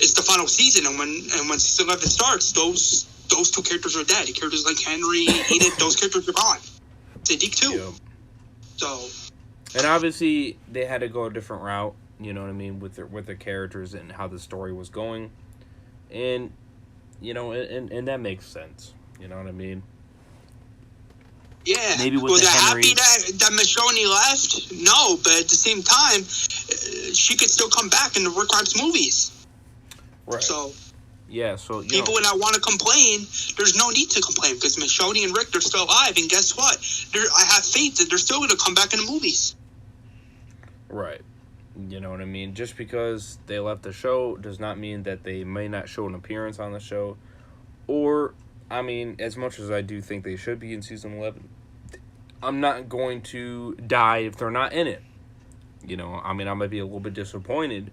is the final season, and when season 11 starts, those two characters are dead. The characters like Henry, Enid, those characters are gone. Sadiq too. Yep. So, and obviously they had to go a different route. You know what I mean, with the characters and how the story was going, and you know, and that makes sense. You know what I mean? Yeah. Maybe with was the I Henry... happy that Michonne left? No, but at the same time, she could still come back in the Rick Grimes movies. Right. So. Yeah, so people when I want to complain, there's no need to complain because Michonne and Rick, they're still alive, and guess what? I have faith that they're still going to come back in the movies. Right. You know what I mean? Just because they left the show does not mean that they may not show an appearance on the show. Or, I mean, as much as I do think they should be in season 11, I'm not going to die if they're not in it. You know, I mean, I might be a little bit disappointed,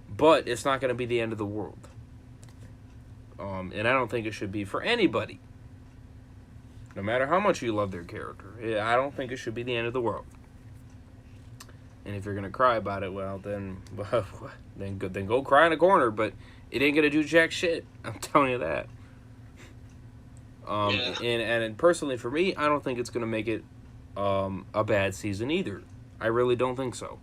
but it's not going to be the end of the world. And I don't think it should be for anybody. No matter how much you love their character. I don't think it should be the end of the world. And if you're going to cry about it, well, then go cry in a corner. But it ain't going to do jack shit. I'm telling you that. Yeah. And personally, for me, I don't think it's going to make it a bad season either. I really don't think so.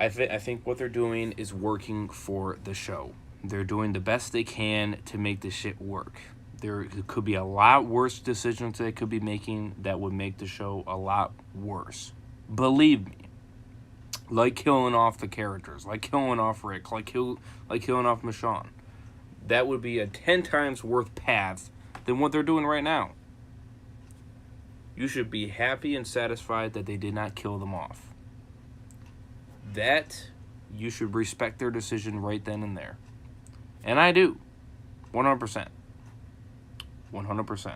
I think what they're doing is working for the show. They're doing the best they can to make this shit work. There could be a lot worse decisions they could be making that would make the show a lot worse. Believe me. Like killing off the characters, like killing off Rick, like killing off Michonne. That would be a 10 times worse path than what they're doing right now. You should be happy and satisfied that they did not kill them off. That, you should respect their decision right then and there. And I do. 100%. 100%.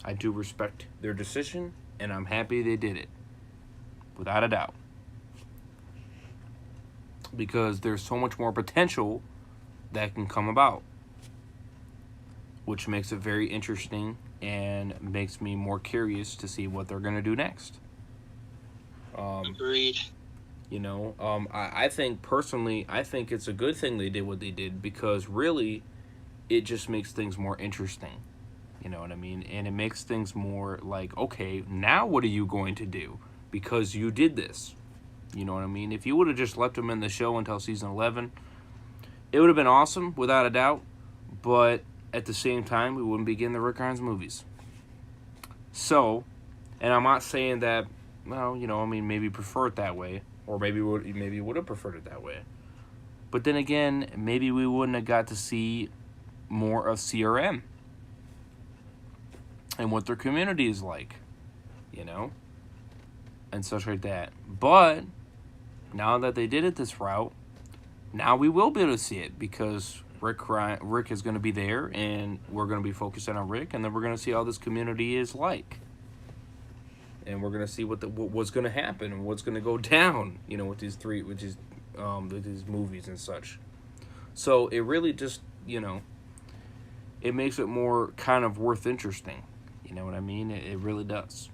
I do respect their decision, and I'm happy they did it. Without a doubt. Because there's so much more potential that can come about. Which makes it very interesting and makes me more curious to see what they're going to do next. Agreed. You know, I think, personally, I think it's a good thing they did what they did because, really, it just makes things more interesting. You know what I mean? And it makes things more like, okay, now what are you going to do? Because you did this. You know what I mean? If you would have just left them in the show until season 11, it would have been awesome, without a doubt. But at the same time, we wouldn't be getting the Rick Grimes movies. So, and I'm not saying that, well, you know, I mean, maybe prefer it that way. Or maybe would have preferred it that way. But then again, maybe we wouldn't have got to see more of CRM. And what their community is like. You know? And such like that. But, now that they did it this route, now we will be able to see it. Because Rick is going to be there. And we're going to be focusing on Rick. And then we're going to see how this community is like. And we're gonna see what's gonna happen and what's gonna go down, you know, with these movies and such. So it really just, you know, it makes it more kind of worth interesting. You know what I mean? It really does.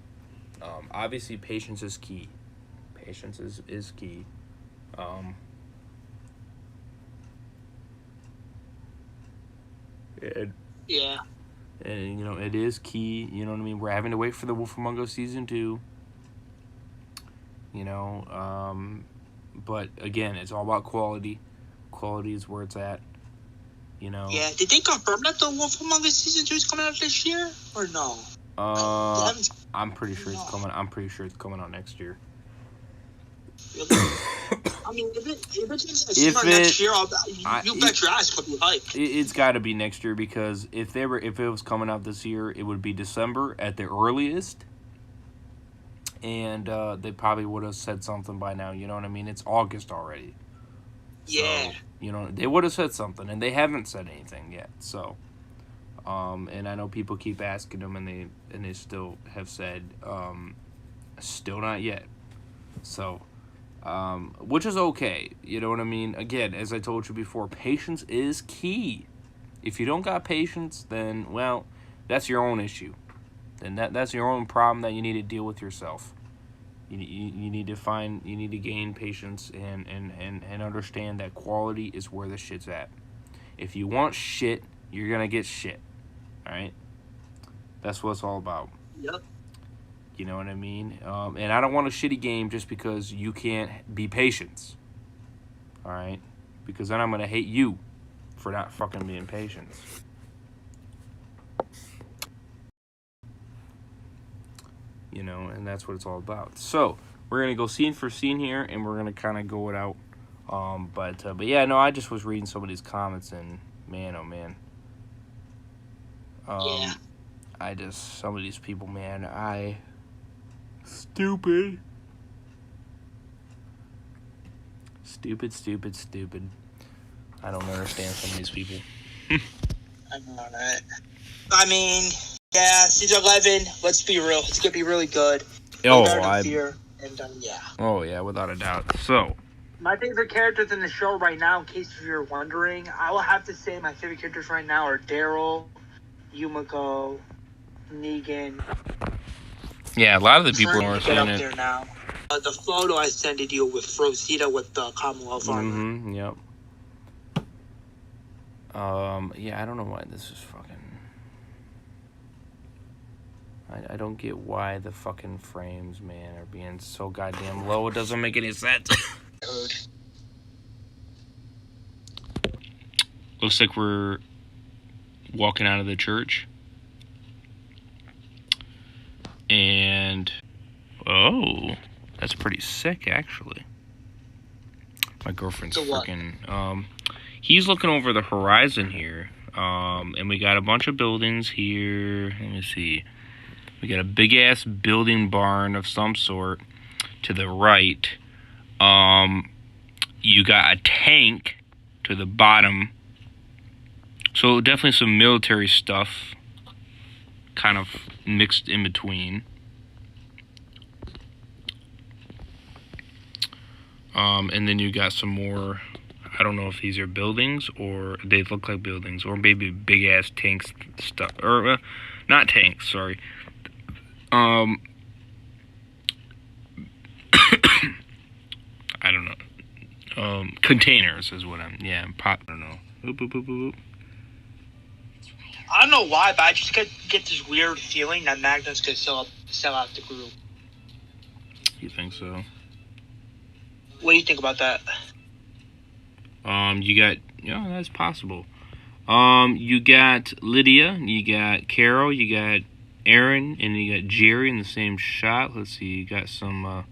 Obviously, patience is key. Patience is key. Yeah. And, you know, it is key. You know what I mean? We're having to wait for The Wolf Among Us Season 2. You know, but, again, it's all about quality. Quality is where it's at. You know. Yeah. Did they confirm that The Wolf Among Us Season 2 is coming out this year? Or no? I'm pretty sure it's coming. I'm pretty sure it's coming out next year. Really? I mean, if it's next year, you bet your ass could be hyped. It's got to be next year because if it was coming out this year, it would be December at the earliest, and they probably would have said something by now. You know what I mean? It's August already, Yeah. So, you know, they would have said something, and they haven't said anything yet. So, and I know people keep asking them, and they still have said, still not yet. So, which is okay. You know what I mean? Again, as I told you before, patience is key. If you don't got patience, then, well, that's your own issue. Then that's your own problem that you need to deal with yourself. You need to gain patience and understand that quality is where the shit's at. If you want shit, you're gonna get shit. Alright? That's what it's all about. Yep. You know what I mean? And I don't want a shitty game just because you can't be patient. Alright? Because then I'm gonna hate you for not fucking being patient. You know, and that's what it's all about. So, we're going to go scene for scene here, and we're going to kind of go it out. But yeah, no, I just was reading some of these comments, and man, oh man. Yeah. Some of these people, man, stupid. Stupid. I don't understand some of these people. I know that. I mean, yeah, season 11, let's be real. It's going to be really good. Oh, Yeah. Oh, yeah, without a doubt. So, my favorite characters in the show right now, in case you're wondering, I will have to say my favorite characters right now are Daryl, Yumiko, Negan. yeah, a lot of the people are saying saying it. There now. The photo I sent to you with Rosita with the Commonwealth armor. Mm-hmm, yep. Yeah, I don't know why this is fucking... I don't get why the fucking frames, man, are being so goddamn low. It doesn't make any sense. Looks like we're walking out of the church. And... oh, that's pretty sick, actually. My girlfriend's freaking... he's looking over the horizon here. And we got a bunch of buildings here. Let me see. We got a big-ass building barn of some sort to the right. You got a tank to the bottom. So definitely some military stuff kind of mixed in between. And then you got some more... I don't know if these are buildings or they look like buildings or maybe big-ass tanks stuff. Or, not tanks, sorry. I don't know. Containers is what I'm... yeah, I don't know. Boop, boop, boop, boop. I don't know why, but I just get this weird feeling that Magnum's going to sell out the group. You think so? What do you think about that? You got... yeah, that's possible. You got Lydia, you got Carol, you got Aaron, and you got Jerry in the same shot. Let's see, you got some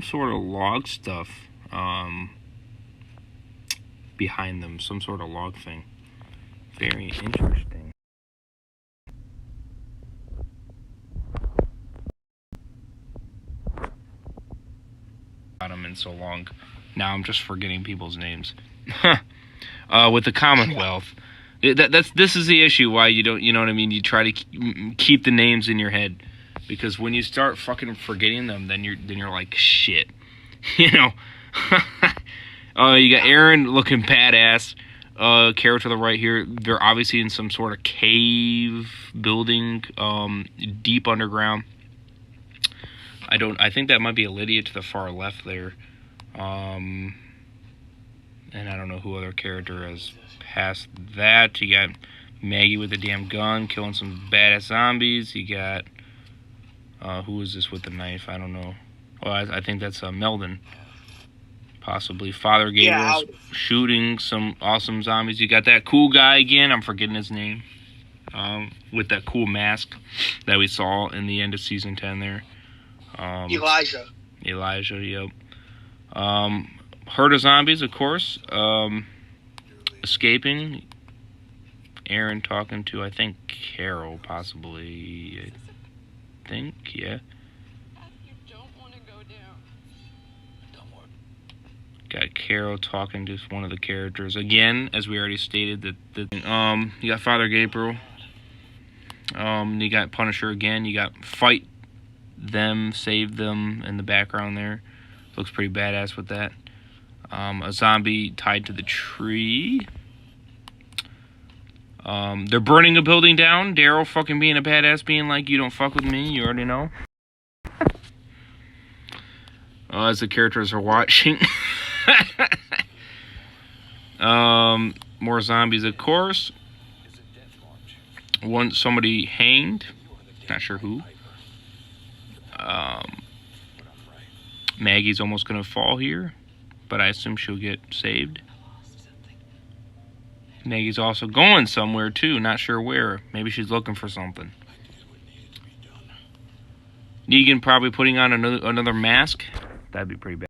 sort of log stuff behind them, some sort of log thing. Very interesting. Got them in so long. Now I'm just forgetting people's names. With the Commonwealth. This is the issue why you don't, you know what I mean, you try to keep the names in your head, because when you start fucking forgetting them, then you're like shit. You know. You got Aaron looking badass. Carol to the right here, they're obviously in some sort of cave building, deep underground. I think that might be a Lydia to the far left there. And I don't know who other character has passed that. You got Maggie with the damn gun, killing some badass zombies. You got, who is this with the knife? I don't know. Oh, I think that's Meldon. Possibly. Father Gabriel's shooting some awesome zombies. You got that cool guy again. I'm forgetting his name. With that cool mask that we saw in the end of season 10 there. Elijah, yep. Herd of zombies, of course. Escaping. Aaron talking to, I think, Carol, possibly. I think, yeah. Got Carol talking to one of the characters again, as we already stated. You got Father Gabriel. You got Punisher again. You got Fight Them, Save Them in the background there. Looks pretty badass with that. A zombie tied to the tree. They're burning a building down. Daryl fucking being a badass, being like, you don't fuck with me, you already know. As the characters are watching. More zombies, of course. Somebody hanged. Not sure who. Maggie's almost gonna fall here, but I assume she'll get saved. Maggie's also going somewhere too, not sure where. Maybe she's looking for something. Negan probably putting on another mask. That'd be pretty bad.